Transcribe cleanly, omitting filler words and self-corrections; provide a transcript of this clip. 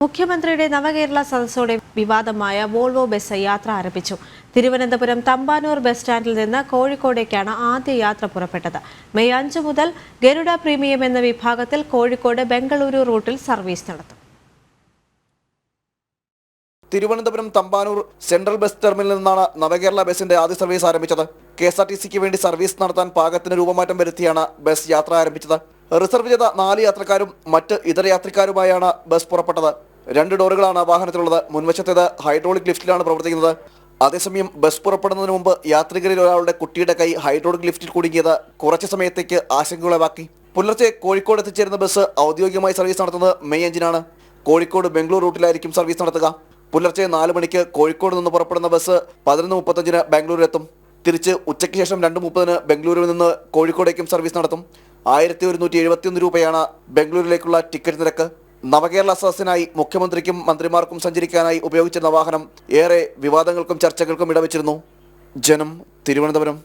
മുഖ്യമന്ത്രിയുടെ നവകേരള സദസ്സോടെ വിവാദമായ Volvo bus യാത്ര ആരംഭിച്ചു. തിരുവനന്തപുരം തമ്പാനൂർ ബസ് സ്റ്റാൻഡിൽ നിന്ന് കോഴിക്കോടേക്കാണ് ആദ്യ യാത്ര പുറപ്പെട്ടത്. മെയ് 5 മുതൽ ഗരുഡ പ്രീമിയം എന്ന വിഭാഗത്തിൽ കോഴിക്കോട് ബംഗളൂരു റൂട്ടിൽ സർവീസ് നടത്തും. തിരുവനന്തപുരം തമ്പാനൂർ സെൻട്രൽ ബസ് ടെർമിനലിൽ നിന്നാണ് നവകേരള ബസിന്റെ ആദ്യ സർവീസ് ആരംഭിച്ചത്. KSRTCക്ക് വേണ്ടി സർവീസ് നടത്താൻ പാകത്തിന് രൂപമാറ്റം വരുത്തിയാണ് ബസ് യാത്ര ആരംഭിച്ചത്. റിസർവ് ചെയ്ത 4 യാത്രക്കാരും മറ്റ് ഇതര യാത്രക്കാരുമായാണ് ബസ് പുറപ്പെട്ടത്. 2 ഡോറുകളാണ് വാഹനത്തിലുള്ളത്. മുൻവശത്തേത് ഹൈഡ്രോളിക് ലിഫ്റ്റിലാണ് പ്രവർത്തിക്കുന്നത്. അതേസമയം ബസ് പുറപ്പെടുന്നതിന് മുമ്പ് യാത്രികരിൽ ഒരാളുടെ കുട്ടിയുടെ കൈ ഹൈഡ്രോളിക് ലിഫ്റ്റിൽ കുടുങ്ങിയത് കുറച്ച് സമയത്തേക്ക് ആശങ്കയുളവാക്കി. പുലർച്ചെ കോഴിക്കോട് എത്തിച്ചേരുന്ന ബസ് ഔദ്യോഗികമായി സർവീസ് നടത്തുന്നത് മെയ് 5-നാണ്. കോഴിക്കോട് ബംഗളൂരു റൂട്ടിലായിരിക്കും സർവീസ് നടത്തുക. പുലർച്ചെ 4 മണിക്ക് കോഴിക്കോട് നിന്ന് പുറപ്പെടുന്ന ബസ് 11:35 ബാംഗ്ലൂരിലെത്തും. തിരിച്ച് ഉച്ചയ്ക്ക് ശേഷം 2:30 ബംഗളൂരുവിൽ നിന്ന് കോഴിക്കോടേക്കും സർവീസ് നടത്തും. 1171 രൂപയാണ് ബംഗളൂരിലേക്കുള്ള ടിക്കറ്റ് നിരക്ക്. നവകേരള സദസ്സിനായി മുഖ്യമന്ത്രിക്കും മന്ത്രിമാർക്കും സഞ്ചരിക്കാനായി ഉപയോഗിച്ചിരുന്ന വാഹനം ഏറെ വിവാദങ്ങൾക്കും ചർച്ചകൾക്കും ഇടവച്ചിരുന്നു. ജനം, തിരുവനന്തപുരം.